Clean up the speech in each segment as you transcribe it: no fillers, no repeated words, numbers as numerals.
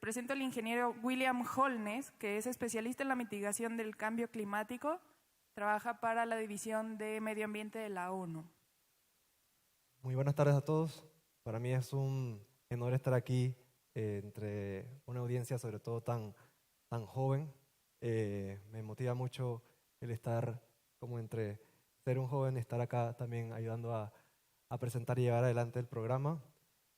presento al ingeniero William Holness, que es especialista en la mitigación del cambio climático. Trabaja para la División de Medio Ambiente de la ONU. Muy buenas tardes a todos. Para mí es un honor estar aquí entre una audiencia sobre todo tan joven. Me motiva mucho el estar como entre ser un joven y estar acá también ayudando a presentar y llevar adelante el programa.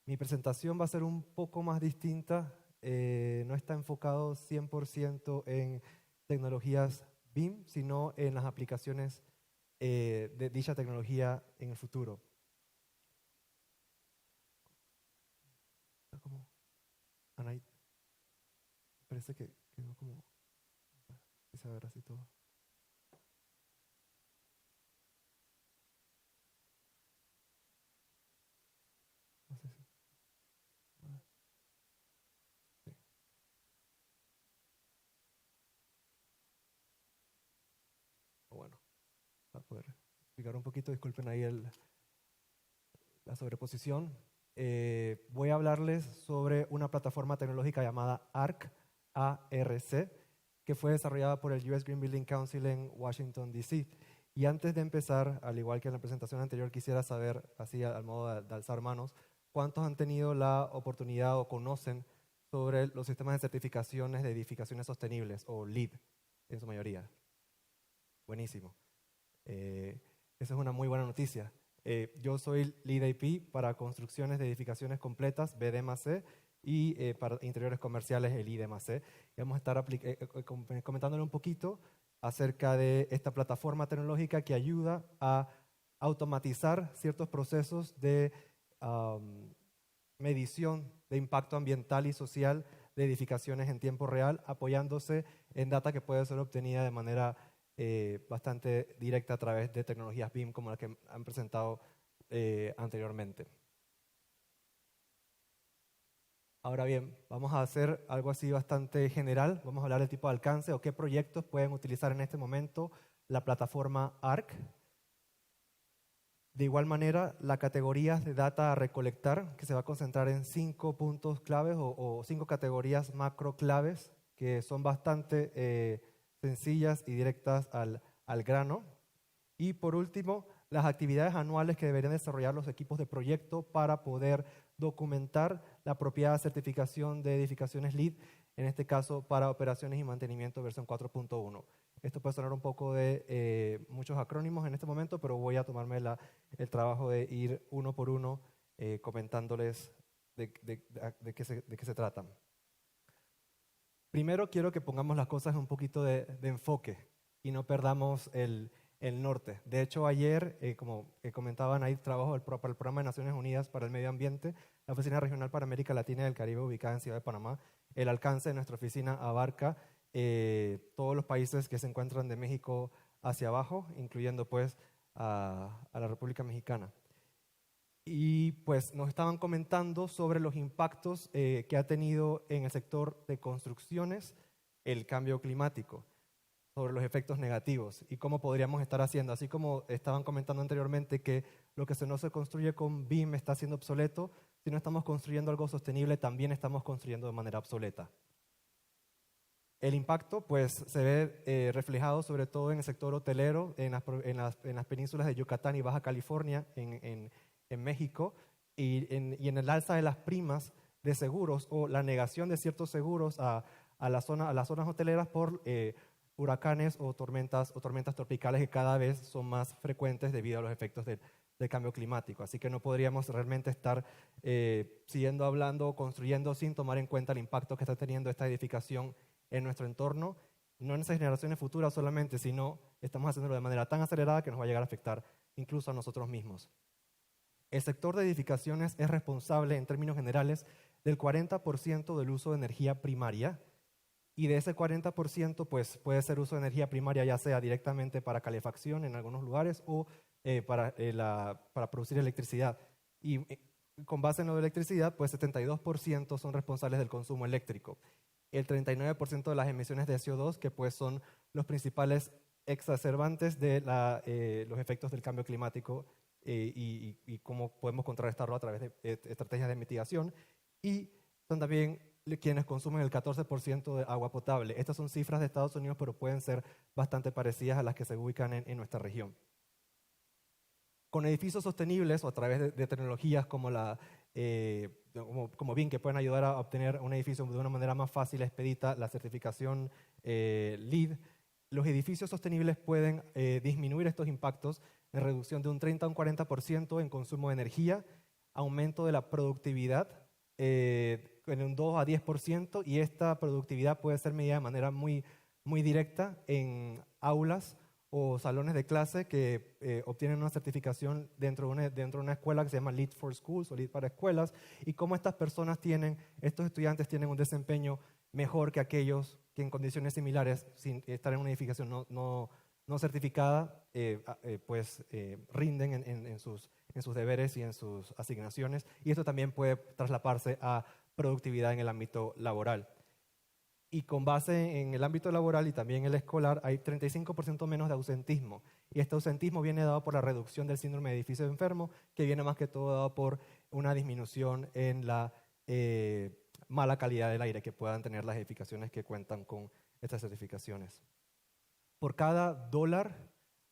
Mi presentación va a ser un poco más distinta. No está enfocado 100% en tecnologías BIM, sino en las aplicaciones de dicha tecnología en el futuro. Como, Anaí, parece que no como, quise ver así todo. No sé si, sí. Bueno, para poder explicar un poquito, disculpen ahí la sobreposición. Voy a hablarles sobre una plataforma tecnológica llamada ARC, ARC, que fue desarrollada por el US Green Building Council en Washington, D.C. Y antes de empezar, al igual que en la presentación anterior, quisiera saber, así al modo de alzar manos, ¿cuántos han tenido la oportunidad o conocen sobre los sistemas de certificaciones de edificaciones sostenibles, o LEED, en su mayoría? Buenísimo. Esa es una muy buena noticia. Yo soy Lead IP para construcciones de edificaciones completas, BDMAC, y para interiores comerciales, el IDMAC. Y vamos a estar comentándole un poquito acerca de esta plataforma tecnológica que ayuda a automatizar ciertos procesos de medición de impacto ambiental y social de edificaciones en tiempo real, apoyándose en data que puede ser obtenida de manera bastante directa a través de tecnologías BIM como las que han presentado anteriormente. Ahora bien, vamos a hacer algo así bastante general. Vamos a hablar del tipo de alcance o qué proyectos pueden utilizar en este momento la plataforma ARC. De igual manera, las categorías de data a recolectar, que se va a concentrar en 5 puntos claves o 5 categorías macro claves, que son bastante sencillas y directas al grano. Y por último, las actividades anuales que deberían desarrollar los equipos de proyecto para poder documentar la apropiada certificación de edificaciones LEED, en este caso para operaciones y mantenimiento versión 4.1. Esto puede sonar un poco de muchos acrónimos en este momento, pero voy a tomarme el trabajo de ir uno por uno comentándoles de qué se tratan. Primero quiero que pongamos las cosas un poquito de enfoque y no perdamos el norte. De hecho, ayer, como comentaban, ahí trabajo para el Programa de Naciones Unidas para el Medio Ambiente, la Oficina Regional para América Latina y el Caribe, ubicada en Ciudad de Panamá. El alcance de nuestra oficina abarca todos los países que se encuentran de México hacia abajo, incluyendo pues a la República Mexicana. Y pues nos estaban comentando sobre los impactos que ha tenido en el sector de construcciones el cambio climático, sobre los efectos negativos y cómo podríamos estar haciendo. Así como estaban comentando anteriormente que lo que no se construye con BIM está siendo obsoleto, si no estamos construyendo algo sostenible, también estamos construyendo de manera obsoleta. El impacto pues, se ve reflejado sobre todo en el sector hotelero, en las penínsulas de Yucatán y Baja California, en México, y en el alza de las primas de seguros o la negación de ciertos seguros a las zonas hoteleras por huracanes o tormentas tropicales que cada vez son más frecuentes debido a los efectos del cambio climático. Así que no podríamos realmente estar siguiendo hablando o construyendo sin tomar en cuenta el impacto que está teniendo esta edificación en nuestro entorno, no en esas generaciones futuras solamente, sino estamos haciéndolo de manera tan acelerada que nos va a llegar a afectar incluso a nosotros mismos. El sector de edificaciones es responsable, en términos generales, del 40% del uso de energía primaria, y de ese 40% pues, puede ser uso de energía primaria ya sea directamente para calefacción en algunos lugares o para producir electricidad. Y con base en lo de electricidad, pues 72% son responsables del consumo eléctrico. El 39% de las emisiones de CO2, que pues son los principales exacerbantes de los efectos del cambio climático y cómo podemos contrarrestarlo a través de estrategias de mitigación. Y son también quienes consumen el 14% de agua potable. Estas son cifras de Estados Unidos, pero pueden ser bastante parecidas a las que se ubican en nuestra región. Con edificios sostenibles o a través de tecnologías como como BIM, que pueden ayudar a obtener un edificio de una manera más fácil, expedita, la certificación LEED, los edificios sostenibles pueden disminuir estos impactos en reducción de un 30 a un 40% en consumo de energía, aumento de la productividad en un 2 a 10%, y esta productividad puede ser medida de manera muy directa en aulas o salones de clase que obtienen una certificación dentro de una escuela que se llama Lead for Schools o Lead para escuelas, y cómo estos estudiantes tienen un desempeño mejor que aquellos que en condiciones similares, sin estar en una edificación no certificada, rinden en sus deberes y en sus asignaciones, y esto también puede traslaparse a productividad en el ámbito laboral. Y con base en el ámbito laboral y también el escolar, hay 35% menos de ausentismo. Y este ausentismo viene dado por la reducción del síndrome de edificio enfermo, que viene más que todo dado por una disminución en la mala calidad del aire que puedan tener las edificaciones que cuentan con estas certificaciones. Por cada dólar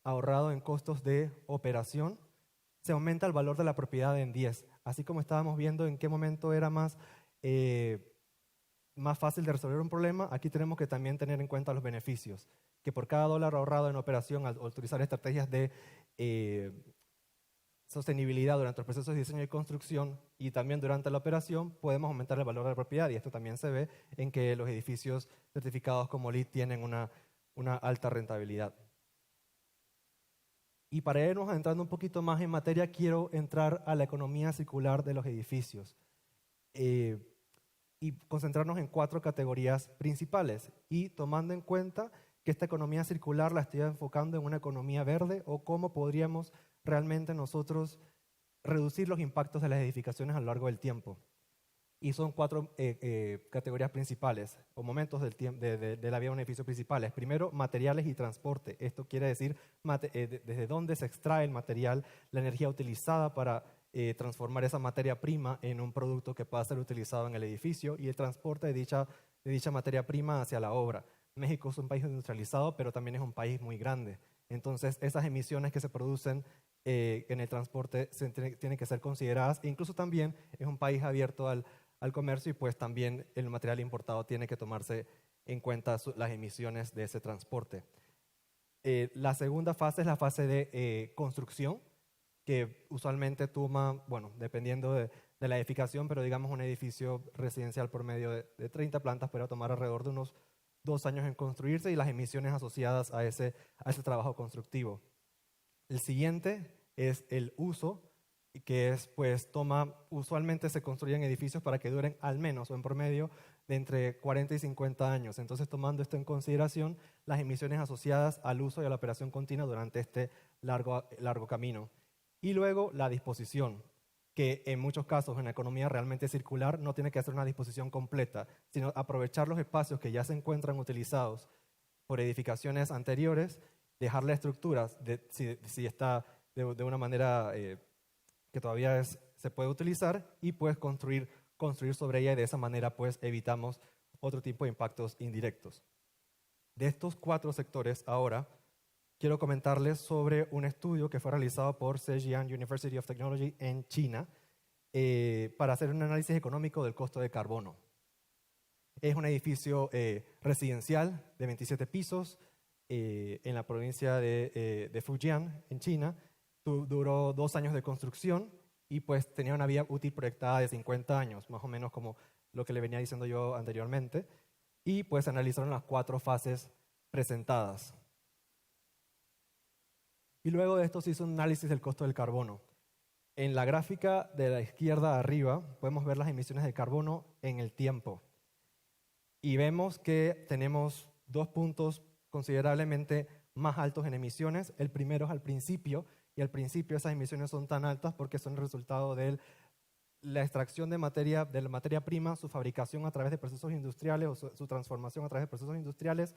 ahorrado en costos de operación, se aumenta el valor de la propiedad en 10. Así como estábamos viendo en qué momento era más fácil de resolver un problema, aquí tenemos que también tener en cuenta los beneficios, que por cada dólar ahorrado en operación al utilizar estrategias de sostenibilidad durante los procesos de diseño y construcción y también durante la operación, podemos aumentar el valor de la propiedad, y esto también se ve en que los edificios certificados como LEED tienen una alta rentabilidad. Y para irnos entrando un poquito más en materia, quiero entrar a la economía circular de los edificios y concentrarnos en 4 categorías principales, y tomando en cuenta que esta economía circular la estoy enfocando en una economía verde, o cómo podríamos realmente nosotros reducir los impactos de las edificaciones a lo largo del tiempo. Y son 4 categorías principales o momentos de la vida de un edificio principales. Primero, materiales y transporte. Esto quiere decir desde dónde se extrae el material, la energía utilizada para transformar esa materia prima en un producto que pueda ser utilizado en el edificio, y el transporte de dicha materia prima hacia la obra. México es un país industrializado, pero también es un país muy grande. Entonces, esas emisiones que se producen en el transporte tienen que ser consideradas, e incluso también es un país abierto al comercio, y pues también el material importado tiene que tomarse en cuenta las emisiones de ese transporte. La segunda fase es la fase de construcción, que usualmente toma, dependiendo de la edificación, pero digamos un edificio residencial por medio de 30 plantas puede tomar alrededor de unos 2 años en construirse, y las emisiones asociadas a ese trabajo constructivo. El siguiente es el uso, que es, usualmente se construyen edificios para que duren al menos o en promedio de entre 40 y 50 años. Entonces, tomando esto en consideración, las emisiones asociadas al uso y a la operación continua durante este largo camino. Y luego la disposición, que en muchos casos en la economía realmente circular no tiene que hacer una disposición completa, sino aprovechar los espacios que ya se encuentran utilizados por edificaciones anteriores, dejarle estructuras, si está de una manera que todavía se puede utilizar, y pues construir sobre ella, y de esa manera pues evitamos otro tipo de impactos indirectos. De estos 4 sectores ahora, quiero comentarles sobre un estudio que fue realizado por Zhejiang University of Technology en China para hacer un análisis económico del costo de carbono. Es un edificio residencial de 27 pisos en la provincia de Fujian, en China. Duró 2 años de construcción, y pues tenía una vida útil proyectada de 50 años, más o menos como lo que le venía diciendo yo anteriormente. Y pues analizaron las 4 fases presentadas. Y luego de esto se hizo un análisis del costo del carbono. En la gráfica de la izquierda arriba podemos ver las emisiones de carbono en el tiempo. Y vemos que tenemos 2 puntos considerablemente más altos en emisiones. El primero es al principio, y al principio esas emisiones son tan altas porque son el resultado de la extracción de la materia prima, su fabricación a través de procesos industriales, o su transformación a través de procesos industriales,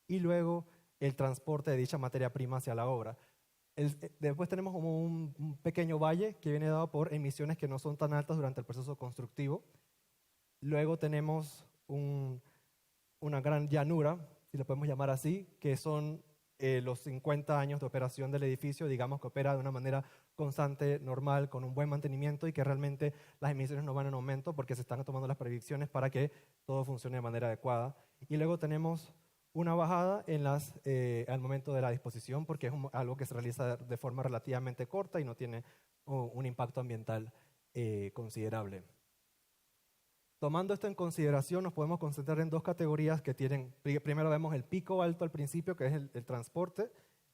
y luego el transporte de dicha materia prima hacia la obra. Después tenemos como un pequeño valle que viene dado por emisiones que no son tan altas durante el proceso constructivo. Luego tenemos una gran llanura, si lo podemos llamar así, que son los 50 años de operación del edificio, digamos que opera de una manera constante, normal, con un buen mantenimiento y que realmente las emisiones no van en aumento porque se están tomando las previsiones para que todo funcione de manera adecuada. Y luego tenemos una bajada al momento de la disposición porque es algo que se realiza de forma relativamente corta y no tiene un impacto ambiental considerable. Tomando esto en consideración, nos podemos concentrar en dos categorías que tienen, primero vemos el pico alto al principio, que es el transporte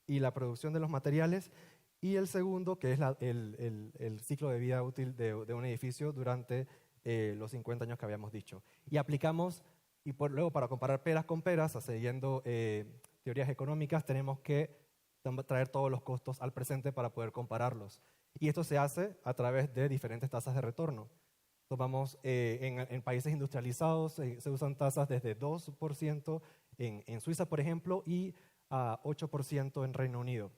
y la producción de los materiales, y el segundo, que es el ciclo de vida útil de un edificio durante los 50 años que habíamos dicho. Y aplicamos, luego para comparar peras con peras, siguiendo teorías económicas, tenemos que traer todos los costos al presente para poder compararlos. Y esto se hace a través de diferentes tasas de retorno. Tomamos en países industrializados, se usan tasas desde 2% en Suiza, por ejemplo, y a 8% en Reino Unido.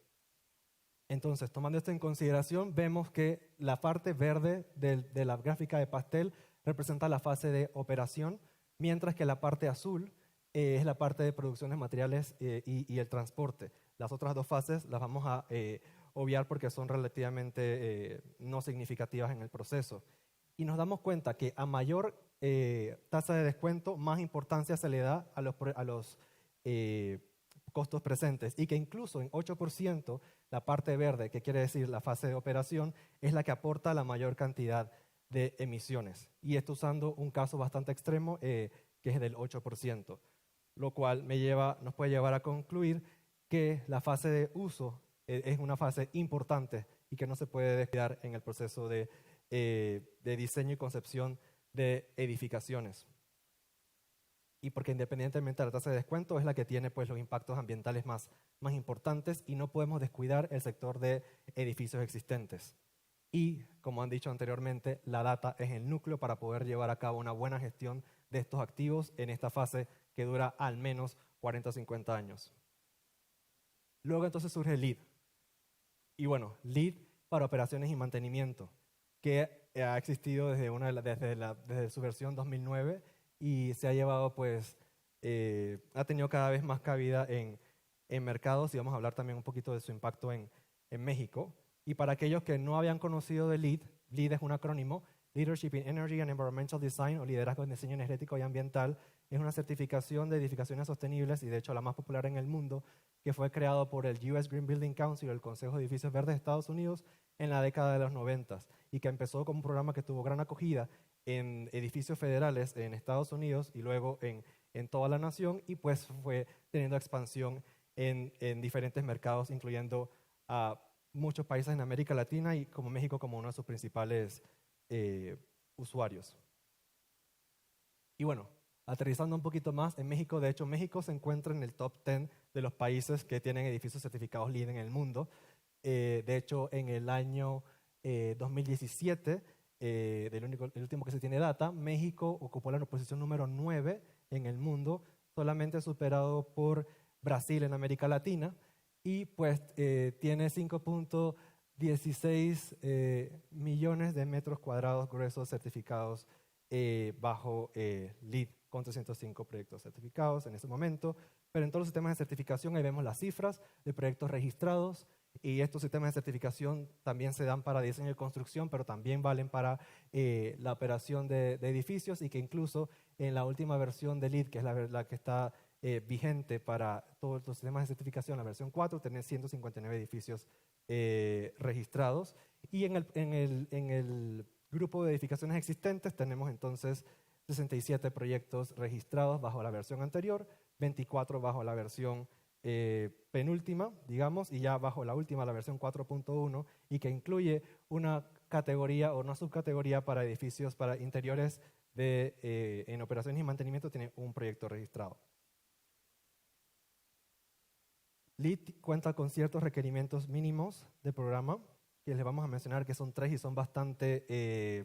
Entonces, tomando esto en consideración, vemos que la parte verde de la gráfica de pastel representa la fase de operación, mientras que la parte azul es la parte de producción de materiales y el transporte. Las otras dos fases las vamos a obviar porque son relativamente no significativas en el proceso. Y nos damos cuenta que a mayor tasa de descuento, más importancia se le da a los costos presentes y que incluso en 8% la parte verde, que quiere decir la fase de operación, es la que aporta la mayor cantidad de emisiones. Y esto usando un caso bastante extremo que es del 8%, lo cual nos puede llevar a concluir que la fase de uso es una fase importante y que no se puede descuidar en el proceso de diseño y concepción de edificaciones. Y porque independientemente de la tasa de descuento es la que tiene pues, los impactos ambientales más importantes y no podemos descuidar el sector de edificios existentes. Y, como han dicho anteriormente, la data es el núcleo para poder llevar a cabo una buena gestión de estos activos en esta fase que dura al menos 40 o 50 años. Luego entonces surge LEED. Y bueno, LEED para operaciones y mantenimiento, que ha existido desde su versión 2009 y se ha llevado, pues, ha tenido cada vez más cabida en mercados y vamos a hablar también un poquito de su impacto en México. Y para aquellos que no habían conocido de LEED, LEED es un acrónimo, Leadership in Energy and Environmental Design o Liderazgo en Diseño Energético y Ambiental, es una certificación de edificaciones sostenibles y de hecho la más popular en el mundo, que fue creado por el US Green Building Council, el Consejo de Edificios Verdes de Estados Unidos, en la década de los 90 y que empezó como un programa que tuvo gran acogida en edificios federales en Estados Unidos y luego en toda la nación y pues fue teniendo expansión en diferentes mercados, incluyendo a muchos países en América Latina y como México como uno de sus principales usuarios. Y bueno, aterrizando un poquito más, en México, de hecho, México se encuentra en el top 10 de los países que tienen edificios certificados LEED en el mundo. De hecho, en el año 2017, el último que se tiene data, México ocupó la posición número 9 en el mundo, solamente superado por Brasil en América Latina, y pues tiene 5.16 millones de metros cuadrados gruesos certificados bajo LEED, con 305 proyectos certificados en ese momento. Pero en todos los sistemas de certificación ahí vemos las cifras de proyectos registrados y estos sistemas de certificación también se dan para diseño y construcción, pero también valen para la operación de edificios y que incluso en la última versión de LEED, que es la que está vigente para todos los sistemas de certificación, la versión 4, tiene 159 edificios registrados. Y en el grupo de edificaciones existentes tenemos entonces 67 proyectos registrados bajo la versión anterior, 24 bajo la versión penúltima, digamos, y ya bajo la última, la versión 4.1, y que incluye una categoría o una subcategoría para edificios, para interiores en operaciones y mantenimiento, tiene un proyecto registrado. LEED cuenta con ciertos requerimientos mínimos de programa, que les vamos a mencionar que son 3 y son bastante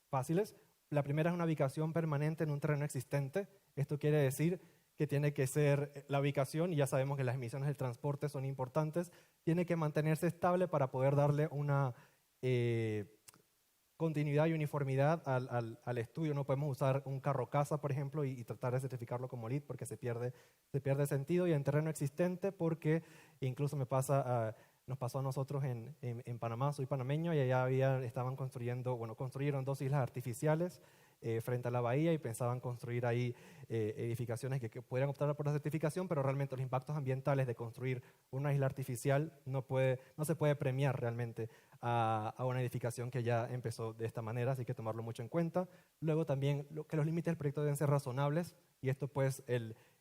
fáciles. La primera es una ubicación permanente en un terreno existente. Esto quiere decir que tiene que ser la ubicación, y ya sabemos que las emisiones del transporte son importantes, tiene que mantenerse estable para poder darle una continuidad y uniformidad al estudio. No podemos usar un carro casa, por ejemplo, y tratar de certificarlo como LEED porque se pierde sentido. Y en terreno existente porque incluso nos pasó a nosotros en Panamá, soy panameño, y allá construyeron 2 islas artificiales frente a la bahía y pensaban construir ahí edificaciones que pudieran optar por la certificación, pero realmente los impactos ambientales de construir una isla artificial no se puede premiar realmente a una edificación que ya empezó de esta manera, así que tomarlo mucho en cuenta. Luego también que los límites del proyecto deben ser razonables, y esto pues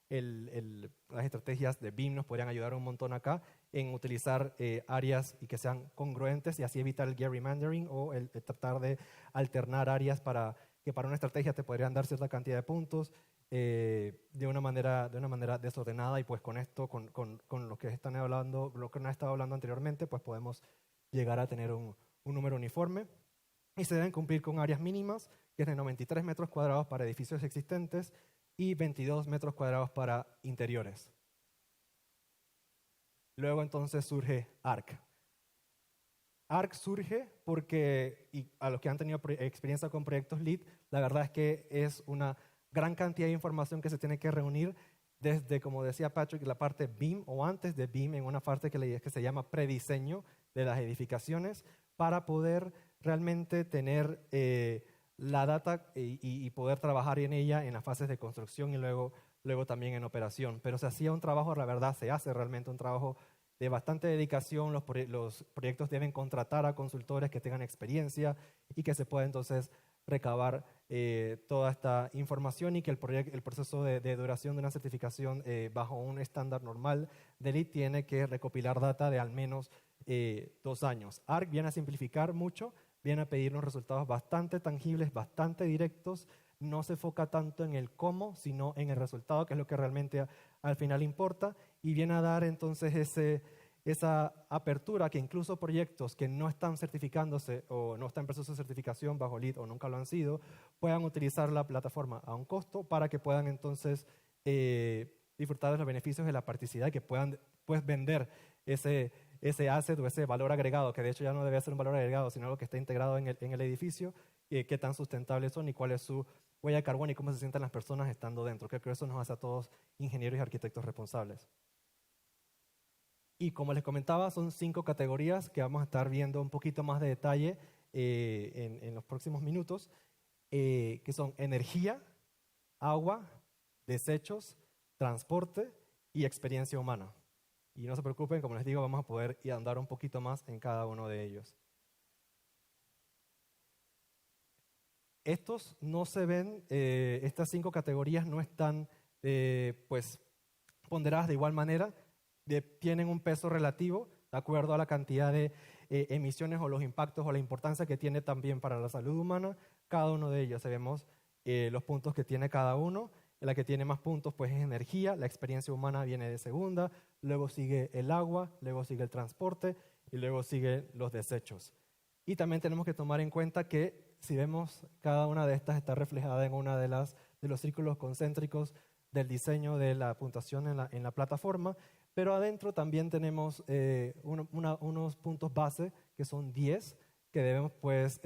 las estrategias de BIM nos podrían ayudar un montón acá en utilizar áreas y que sean congruentes y así evitar el gerrymandering o el tratar de alternar áreas que para una estrategia te podrían dar cierta cantidad de puntos de una manera desordenada, y pues con esto, con lo que están hablando, lo que nos ha estado hablando anteriormente, pues podemos llegar a tener un número uniforme. Y se deben cumplir con áreas mínimas, que es de 93 metros cuadrados para edificios existentes y 22 metros cuadrados para interiores. Luego entonces surge ARC. ARC surge porque, y a los que han tenido experiencia con proyectos LEED, la verdad es que es una gran cantidad de información que se tiene que reunir desde, como decía Patrick, la parte BIM o antes de BIM, en una parte que se llama prediseño de las edificaciones, para poder realmente tener la data y poder trabajar en ella en las fases de construcción y luego también en operación. Pero se hacía un trabajo, la verdad, se hace realmente un trabajo de bastante dedicación. Los proyectos deben contratar a consultores que tengan experiencia y que se pueda entonces recabar toda esta información, y que el proceso de duración de una certificación bajo un estándar normal de LEED tiene que recopilar data de al menos 2 años. ARC viene a simplificar mucho, viene a pedirnos resultados bastante tangibles, bastante directos. No se enfoca tanto en el cómo, sino en el resultado, que es lo que realmente al final importa, y viene a dar entonces esa apertura que incluso proyectos que no están certificándose o no están en proceso de certificación bajo LEED o nunca lo han sido, puedan utilizar la plataforma a un costo para que puedan entonces disfrutar de los beneficios de la practicidad, y que puedan pues vender ese asset o ese valor agregado, que de hecho ya no debe ser un valor agregado, sino algo que está integrado en el edificio, qué tan sustentables son y cuál es su huella de carbono y cómo se sienten las personas estando dentro. Creo que eso nos hace a todos ingenieros y arquitectos responsables. Y como les comentaba, son 5 categorías que vamos a estar viendo un poquito más de detalle en los próximos minutos, que son energía, agua, desechos, transporte y experiencia humana. Y no se preocupen, como les digo, vamos a poder andar un poquito más en cada uno de ellos. Estos no se ven, estas 5 categorías no están pues ponderadas de igual manera, tienen un peso relativo de acuerdo a la cantidad de emisiones o los impactos o la importancia que tiene también para la salud humana cada uno de ellos. Vemos los puntos que tiene cada uno. La que tiene más puntos pues es energía, la experiencia humana viene de segunda, luego sigue el agua, luego sigue el transporte y luego siguen los desechos. Y también tenemos que tomar en cuenta que si vemos, cada una de estas está reflejada en una de los círculos concéntricos del diseño de la puntuación en la plataforma, pero adentro también tenemos unos puntos base que son 10 que debemos pues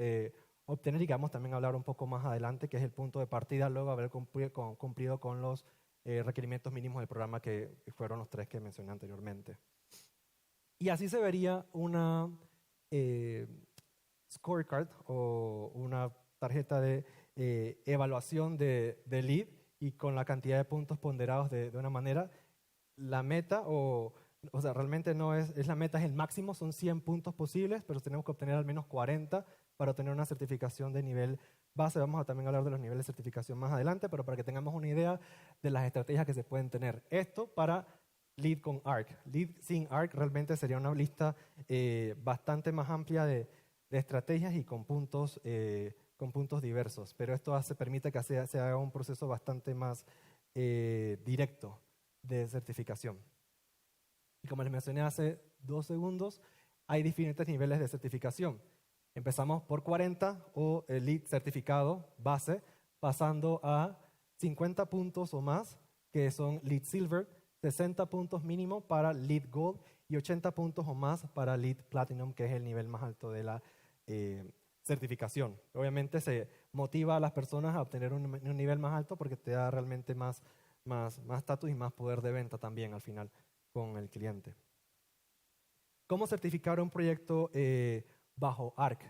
obtener, y que vamos también a hablar un poco más adelante, que es el punto de partida luego haber cumplido con los requerimientos mínimos del programa, que fueron los 3 que mencioné anteriormente. Y así se vería una scorecard o una tarjeta de evaluación de LEED, y con la cantidad de puntos ponderados de una manera. La meta, o sea, realmente no es la meta, es el máximo, son 100 puntos posibles, pero tenemos que obtener al menos 40 para obtener una certificación de nivel base. Vamos a también hablar de los niveles de certificación más adelante, pero para que tengamos una idea de las estrategias que se pueden tener. Esto para LEED con ARC. LEED sin ARC realmente sería una lista bastante más amplia de estrategias y con puntos diversos, pero esto permite que se haga un proceso bastante más directo de certificación. Y como les mencioné hace 2 segundos, hay diferentes niveles de certificación. Empezamos por 40 o el LEED certificado base, pasando a 50 puntos o más, que son LEED Silver, 60 puntos mínimo para LEED Gold y 80 puntos o más para LEED Platinum, que es el nivel más alto de la certificación. Obviamente se motiva a las personas a obtener un nivel más alto porque te da realmente más estatus y más poder de venta también al final con el cliente. ¿Cómo certificar un proyecto bajo ARC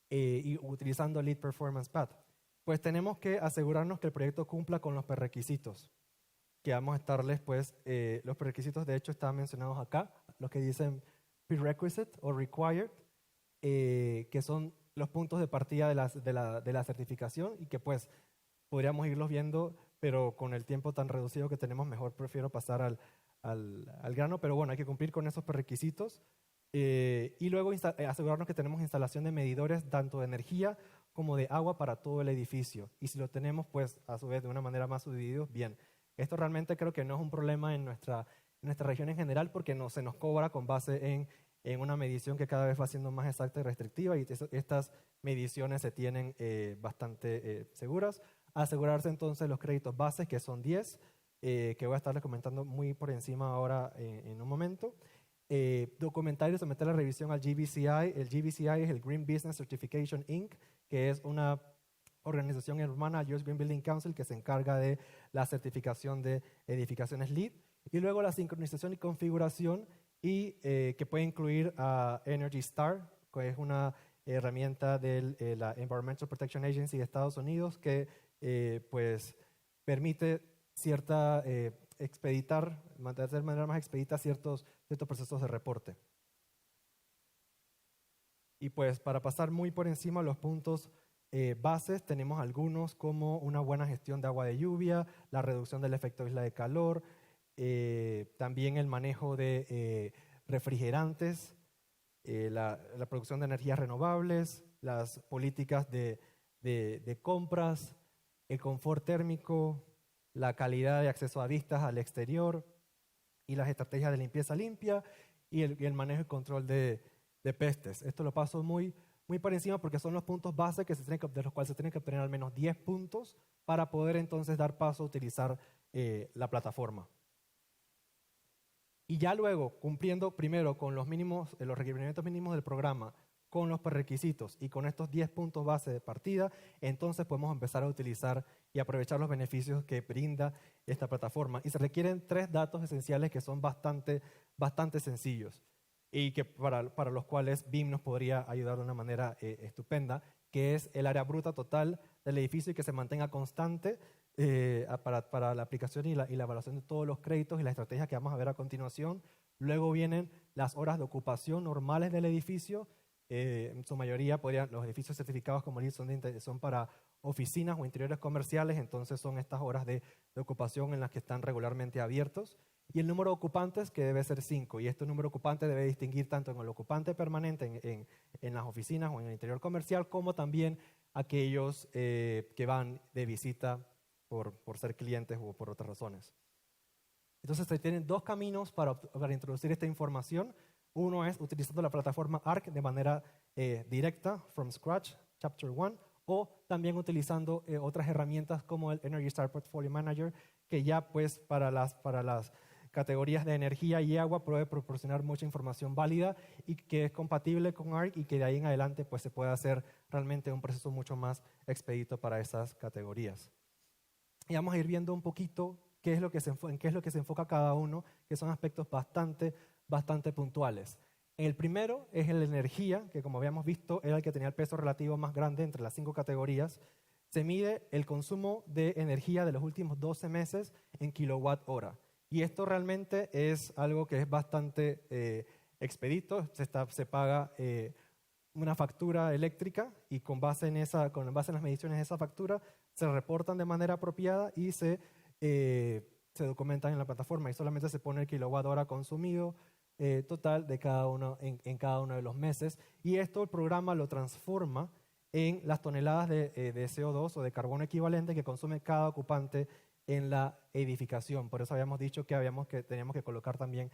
y utilizando Lead Performance Path? Pues tenemos que asegurarnos que el proyecto cumpla con los prerequisitos que vamos a estarles, pues, los prerequisitos de hecho están mencionados acá, los que dicen prerequisite o required, que son los puntos de partida de la certificación y que pues podríamos irlos viendo, pero con el tiempo tan reducido que tenemos, mejor prefiero pasar al grano, pero bueno, hay que cumplir con esos prerequisitos y luego asegurarnos que tenemos instalación de medidores tanto de energía como de agua para todo el edificio. Y si lo tenemos, pues a su vez de una manera más subdivididos, bien. Esto realmente creo que no es un problema en nuestra región en general porque no se nos cobra con base en una medición que cada vez va siendo más exacta y restrictiva y estas mediciones se tienen bastante seguras. Asegurarse entonces los créditos bases, que son 10, que voy a estarles comentando muy por encima ahora en un momento. Documentar y someter la revisión al GBCI. El GBCI es el Green Business Certification Inc., que es una organización hermana al US Green Building Council que se encarga de la certificación de edificaciones LEED. Y luego la sincronización y configuración y que puede incluir a Energy Star, que es una herramienta de la Environmental Protection Agency de Estados Unidos que pues permite mantener de manera más expedita ciertos procesos de reporte. Y pues para pasar muy por encima los puntos bases, tenemos algunos como una buena gestión de agua de lluvia, la reducción del efecto isla de calor, también el manejo de refrigerantes, la producción de energías renovables, las políticas de compras, el confort térmico, la calidad de acceso a vistas al exterior y las estrategias de limpieza limpia y el manejo y control de pestes. Esto lo paso muy por encima porque son los puntos base de los cuales se tienen que obtener al menos 10 puntos para poder entonces dar paso a utilizar la plataforma. Y ya luego, cumpliendo primero con los requerimientos mínimos del programa, con los prerequisitos y con estos 10 puntos base de partida, entonces podemos empezar a utilizar y aprovechar los beneficios que brinda esta plataforma. Y se requieren 3 datos esenciales que son bastante sencillos y que para los cuales BIM nos podría ayudar de una manera estupenda, que es el área bruta total del edificio y que se mantenga constante para la aplicación y la evaluación de todos los créditos y las estrategias que vamos a ver a continuación. Luego vienen las horas de ocupación normales del edificio. En su mayoría los edificios certificados como LEED son para oficinas o interiores comerciales, entonces son estas horas de ocupación en las que están regularmente abiertos. Y el número de ocupantes que debe ser 5, y este número ocupante debe distinguir tanto en el ocupante permanente en las oficinas o en el interior comercial, como también aquellos que van de visita por ser clientes o por otras razones. Entonces se tienen 2 caminos para introducir esta información. Uno es utilizando la plataforma ARC de manera directa, from scratch, Chapter 1, o también utilizando otras herramientas como el Energy Star Portfolio Manager, que ya pues para las categorías de energía y agua puede proporcionar mucha información válida y que es compatible con ARC y que de ahí en adelante pues se puede hacer realmente un proceso mucho más expedito para esas categorías. Y vamos a ir viendo un poquito en qué es lo que se enfoca cada uno, que son aspectos bastante puntuales. El primero es el de energía, que como habíamos visto era el que tenía el peso relativo más grande entre las 5 categorías. Se mide el consumo de energía de los últimos 12 meses en kilowatt hora. Y esto realmente es algo que es bastante expedito. Se paga una factura eléctrica y con base en las mediciones de esa factura se reportan de manera apropiada y se documentan en la plataforma y solamente se pone el kilowatt hora consumido total de cada uno en cada uno de los meses. Y esto el programa lo transforma en las toneladas de CO2 o de carbono equivalente que consume cada ocupante en la edificación. Por eso habíamos dicho que teníamos que colocar también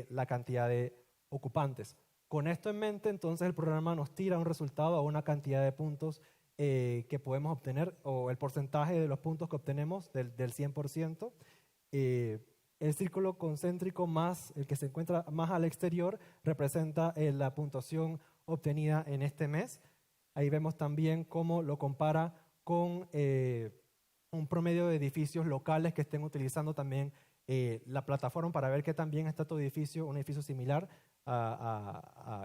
la cantidad de ocupantes. Con esto en mente, entonces el programa nos tira un resultado a una cantidad de puntos que podemos obtener, o el porcentaje de los puntos que obtenemos del 100%. El círculo concéntrico más, el que se encuentra más al exterior, representa la puntuación obtenida en este mes. Ahí vemos también cómo lo compara con un promedio de edificios locales que estén utilizando también la plataforma para ver qué también está tu edificio, un edificio similar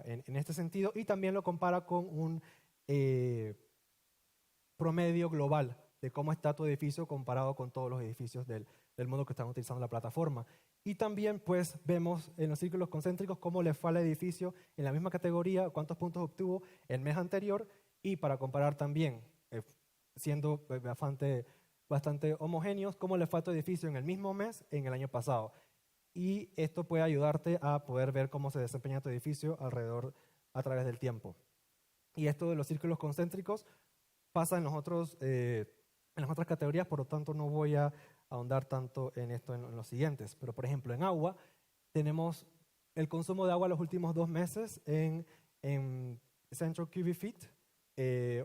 en este sentido, y también lo compara con un promedio global de cómo está tu edificio comparado con todos los edificios del mundo que están utilizando la plataforma. Y también pues vemos en los círculos concéntricos cómo le fue al edificio en la misma categoría, cuántos puntos obtuvo el mes anterior, y para comparar también, siendo bastante homogéneos, cómo le fue a tu edificio en el mismo mes en el año pasado. Y esto puede ayudarte a poder ver cómo se desempeña tu edificio a través del tiempo. Y esto de los círculos concéntricos pasa en las otras categorías, por lo tanto no voy a ahondar tanto en esto en los siguientes. Pero por ejemplo, en agua tenemos el consumo de agua los últimos 2 meses en central cubic feet,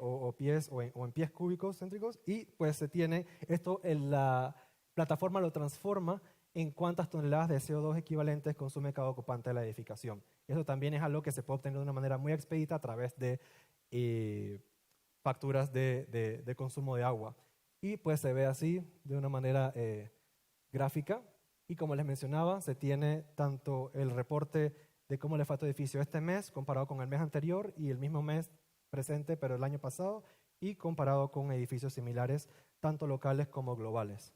o en pies cúbicos céntricos, y pues se tiene esto, la plataforma lo transforma en cuántas toneladas de CO2 equivalentes consume cada ocupante de la edificación. Eso también es algo que se puede obtener de una manera muy expedita a través de facturas de consumo de agua. Y pues se ve así de una manera gráfica, y como les mencionaba, se tiene tanto el reporte de cómo le fue a tu edificio este mes comparado con el mes anterior y el mismo mes presente pero el año pasado, y comparado con edificios similares tanto locales como globales.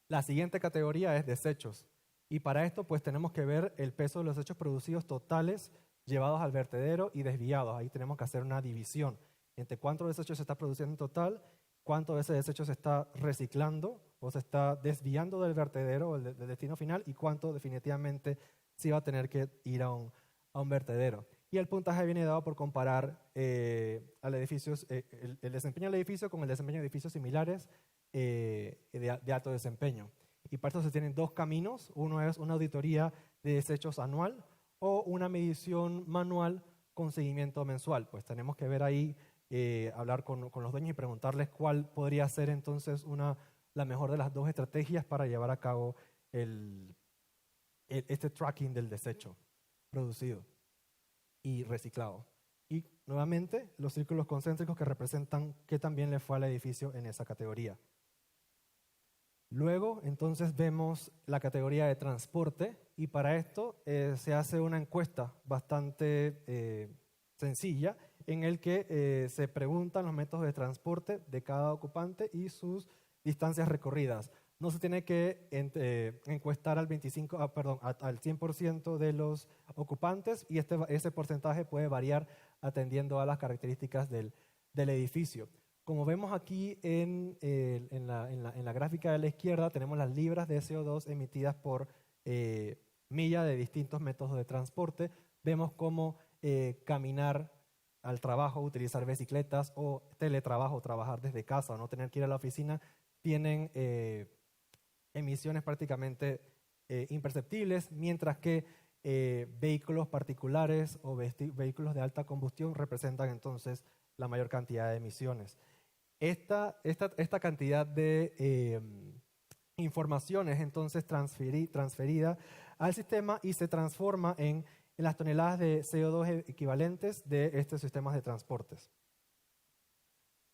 La siguiente categoría es desechos, y para esto pues tenemos que ver el peso de los desechos producidos totales llevados al vertedero y desviados. Ahí tenemos que hacer una división entre cuánto desecho se está produciendo en total, cuánto de ese desecho se está reciclando o se está desviando del vertedero o del destino final, y cuánto definitivamente sí va a tener que ir a un vertedero. Y el puntaje viene dado por comparar al edificio, el desempeño del edificio con el desempeño de edificios similares de alto desempeño. Y para eso se tienen 2 caminos. Uno es una auditoría de desechos anual o una medición manual con seguimiento mensual. Pues tenemos que ver ahí, hablar con los dueños y preguntarles cuál podría ser entonces la mejor de las 2 estrategias para llevar a cabo este tracking del desecho producido y reciclado. Y nuevamente los círculos concéntricos que representan qué también le fue al edificio en esa categoría. Luego entonces vemos la categoría de transporte, y para esto se hace una encuesta bastante sencilla en el que se preguntan los métodos de transporte de cada ocupante y sus distancias recorridas. No se tiene que encuestar al 100% de los ocupantes, y ese porcentaje puede variar atendiendo a las características del edificio. Como vemos aquí en la gráfica de la izquierda, tenemos las libras de CO2 emitidas por milla de distintos métodos de transporte. Vemos cómo caminar al trabajo, utilizar bicicletas, o teletrabajo, trabajar desde casa o no tener que ir a la oficina, tienen emisiones prácticamente imperceptibles, mientras que vehículos particulares o vehículos de alta combustión representan entonces la mayor cantidad de emisiones. Esta cantidad de información es entonces transferida al sistema y se transforma en las toneladas de CO2 equivalentes de estos sistemas de transportes.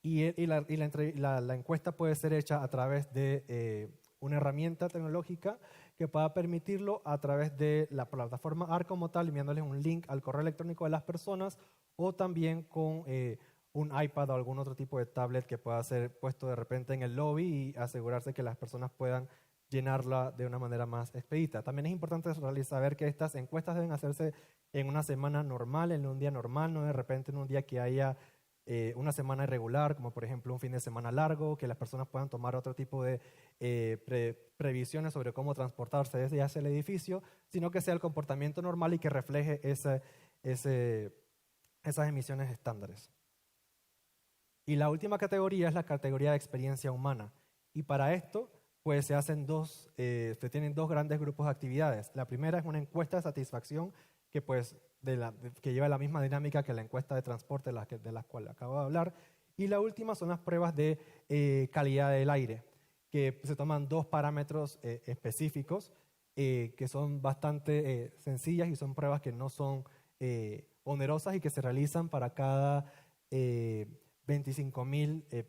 Y la encuesta puede ser hecha a través de una herramienta tecnológica que pueda permitirlo a través de la plataforma ARC como tal, enviándoles un link al correo electrónico de las personas, o también con un iPad o algún otro tipo de tablet que pueda ser puesto de repente en el lobby y asegurarse que las personas puedan llenarla de una manera más expedita. También es importante saber que estas encuestas deben hacerse en una semana normal, en un día normal, no de repente en un día que haya una semana irregular, como por ejemplo un fin de semana largo, que las personas puedan tomar otro tipo de previsiones sobre cómo transportarse desde hacia el edificio, sino que sea el comportamiento normal y que refleje esas emisiones estándares. Y la última categoría es la categoría de experiencia humana. Y para esto, pues se tienen 2 grandes grupos de actividades. La primera es una encuesta de satisfacción que lleva la misma dinámica que la encuesta de transporte de las cuales acabo de hablar. Y la última son las pruebas de calidad del aire, que se toman 2 parámetros específicos que son bastante sencillas, y son pruebas que no son onerosas y que se realizan para cada 25.000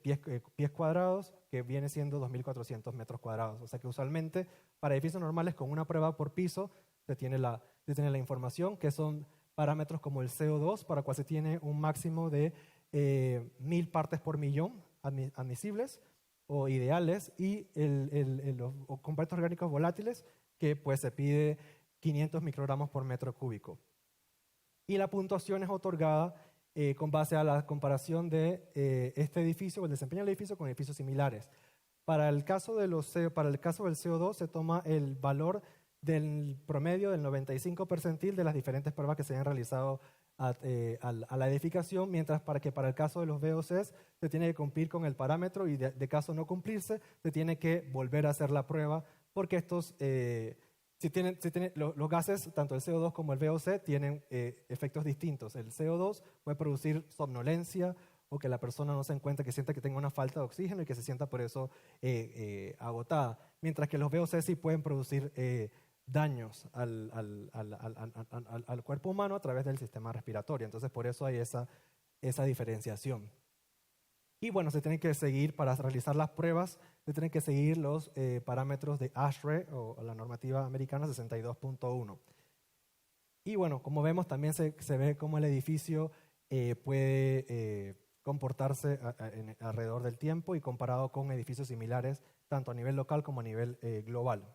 pies cuadrados, que viene siendo 2.400 metros cuadrados. O sea que usualmente para edificios normales con una prueba por piso se tiene la información, que son parámetros como el CO2, para cual se tiene un máximo de 1.000 partes por millón admisibles o ideales, y los compuestos orgánicos volátiles, que pues se pide 500 microgramos por metro cúbico. Y la puntuación es otorgada con base a la comparación de este edificio, o el desempeño del edificio, con edificios similares. Para el caso del CO2 se toma el valor del promedio del 95 percentil de las diferentes pruebas que se hayan realizado a la edificación, mientras para el caso de los VOCs se tiene que cumplir con el parámetro, y de caso no cumplirse se tiene que volver a hacer la prueba, porque estos los gases, tanto el CO2 como el VOC, tienen efectos distintos. El CO2 puede producir somnolencia, o que la persona no se encuentre, que sienta que tenga una falta de oxígeno y que se sienta por eso agotada. Mientras que los VOC sí pueden producir daños al cuerpo humano a través del sistema respiratorio. Entonces, por eso hay esa diferenciación. Y bueno, se tienen que seguir, para realizar las pruebas, se tienen que seguir los parámetros de ASHRAE, o la normativa americana 62.1. Y bueno, como vemos, también se ve cómo el edificio puede comportarse alrededor del tiempo, y comparado con edificios similares, tanto a nivel local como a nivel global.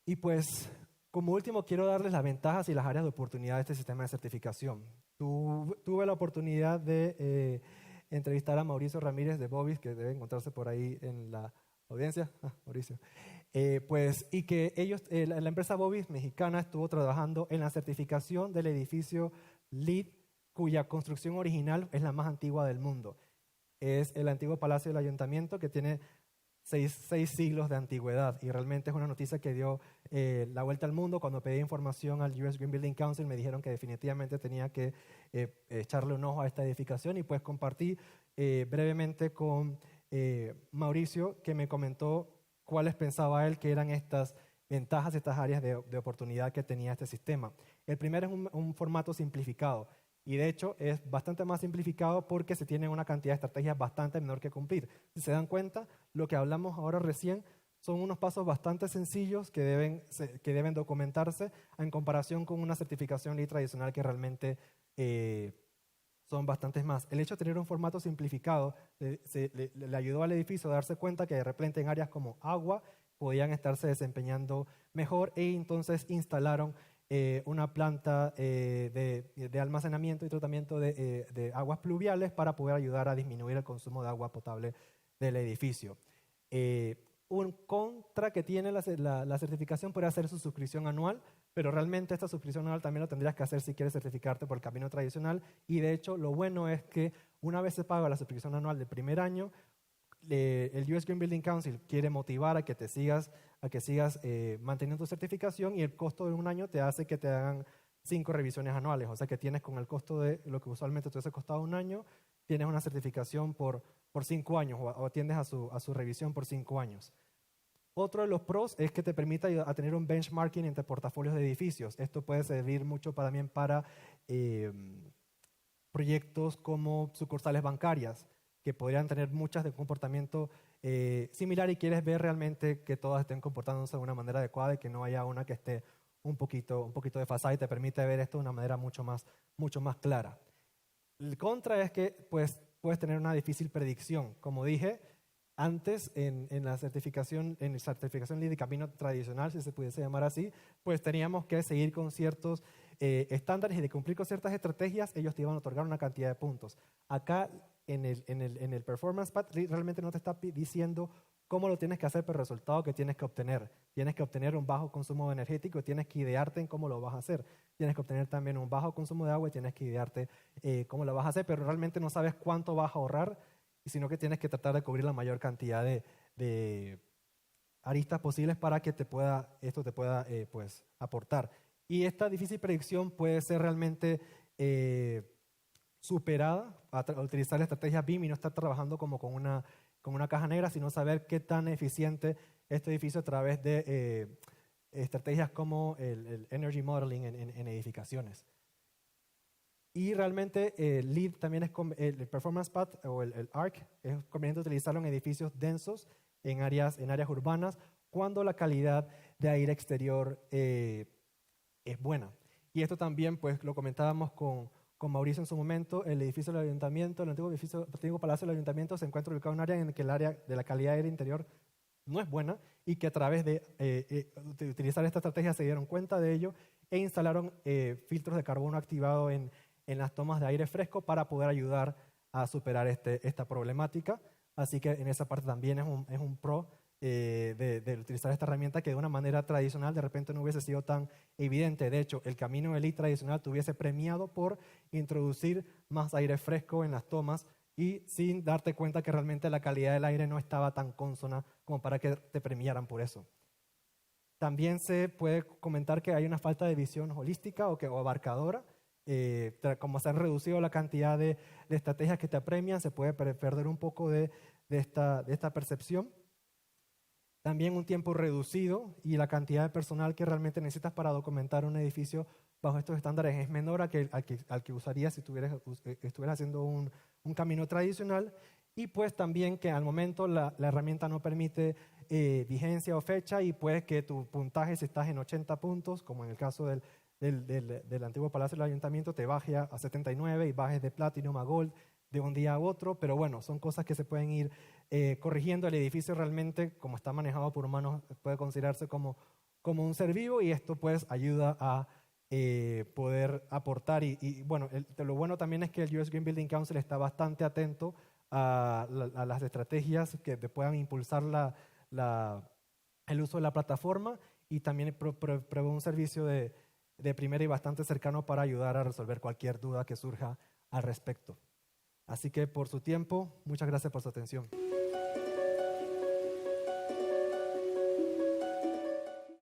Y pues, como último, quiero darles las ventajas y las áreas de oportunidad de este sistema de certificación. Tuve la oportunidad de entrevistar a Mauricio Ramírez de Bovis, que debe encontrarse por ahí en la audiencia. Mauricio. Y que la empresa Bovis mexicana estuvo trabajando en la certificación del edificio LEED, cuya construcción original es la más antigua del mundo. Es el antiguo Palacio del Ayuntamiento, que tiene 6 siglos de antigüedad, y realmente es una noticia que dio la vuelta al mundo. Cuando pedí información al US Green Building Council, me dijeron que definitivamente tenía que echarle un ojo a esta edificación, y pues compartí brevemente con Mauricio, que me comentó cuáles pensaba él que eran estas ventajas, estas áreas de oportunidad que tenía este sistema. El primero es un formato simplificado. Y de hecho es bastante más simplificado porque se tiene una cantidad de estrategias bastante menor que cumplir. Si se dan cuenta, lo que hablamos ahora recién son unos pasos bastante sencillos que deben documentarse, en comparación con una certificación LEED tradicional, que realmente son bastantes más. El hecho de tener un formato simplificado le ayudó al edificio a darse cuenta que de repente en áreas como agua podían estarse desempeñando mejor, y entonces instalaron una planta de almacenamiento y tratamiento de aguas pluviales, para poder ayudar a disminuir el consumo de agua potable del edificio. Un contra que tiene la certificación puede ser su suscripción anual, pero realmente esta suscripción anual también lo tendrías que hacer si quieres certificarte por el camino tradicional, y de hecho lo bueno es que una vez se paga la suscripción anual del primer año, el US Green Building Council quiere motivar a que sigas manteniendo tu certificación, y el costo de un año te hace que te hagan 5 revisiones anuales. O sea que tienes, con el costo de lo que usualmente te hubiese costado un año, tienes una certificación por 5 años, o atiendes a su revisión por 5 años. Otro de los pros es que te permite a tener un benchmarking entre portafolios de edificios. Esto puede servir mucho también para proyectos como sucursales bancarias, que podrían tener muchas de comportamiento similar, y quieres ver realmente que todas estén comportándose de una manera adecuada, y que no haya una que esté un poquito desfasada, y te permite ver esto de una manera mucho más clara. El contra es que pues, puedes tener una difícil predicción. Como dije antes, en la certificación LEED de camino tradicional, si se pudiese llamar así, pues teníamos que seguir con ciertos estándares, y de cumplir con ciertas estrategias, ellos te iban a otorgar una cantidad de puntos. Acá en el Performance Path realmente no te está diciendo cómo lo tienes que hacer, pero el resultado que tienes que obtener. Tienes que obtener un bajo consumo energético, y tienes que idearte en cómo lo vas a hacer. Tienes que obtener también un bajo consumo de agua, y tienes que idearte cómo lo vas a hacer, pero realmente no sabes cuánto vas a ahorrar, sino que tienes que tratar de cubrir la mayor cantidad de aristas posibles para que esto te pueda pues, aportar. Y esta difícil predicción puede ser realmente superada a utilizar la estrategia BIM, y no estar trabajando como con una caja negra, sino saber qué tan eficiente este edificio a través de estrategias como el Energy Modeling en edificaciones. Y realmente el LEED también es el Performance Path o el ARC, es conveniente utilizarlo en edificios densos, en áreas urbanas, cuando la calidad de aire exterior es buena. Y esto también, pues lo comentábamos con Mauricio en su momento, el edificio del ayuntamiento, el antiguo palacio del ayuntamiento se encuentra ubicado en un área en que el área de la calidad de aire interior no es buena y que a través de utilizar esta estrategia se dieron cuenta de ello e instalaron filtros de carbono activados en las tomas de aire fresco para poder ayudar a superar esta problemática. Así que en esa parte también es un pro de utilizar esta herramienta que de una manera tradicional de repente no hubiese sido tan evidente. De hecho, el camino de LEED tradicional te hubiese premiado por introducir más aire fresco en las tomas y sin darte cuenta que realmente la calidad del aire no estaba tan consona como para que te premiaran por eso. También se puede comentar que hay una falta de visión holística o abarcadora. Como se han reducido la cantidad de estrategias que te apremian, se puede perder un poco de esta percepción. También un tiempo reducido y la cantidad de personal que realmente necesitas para documentar un edificio bajo estos estándares es menor al que usarías si estuvieras haciendo un camino tradicional. Y pues también que al momento la herramienta no permite vigencia o fecha y puede que tu puntaje, si estás en 80 puntos, como en el caso del antiguo Palacio del Ayuntamiento, te baje a 79 y bajes de Platinum a Gold de un día a otro, pero bueno, son cosas que se pueden ir corrigiendo. El edificio realmente, como está manejado por humanos, puede considerarse como un ser vivo y esto pues ayuda a poder aportar. Y bueno, lo bueno también es que el US Green Building Council está bastante atento a las estrategias que puedan impulsar el uso de la plataforma y también provee un servicio de primera y bastante cercano para ayudar a resolver cualquier duda que surja al respecto. Así que por su tiempo, muchas gracias por su atención.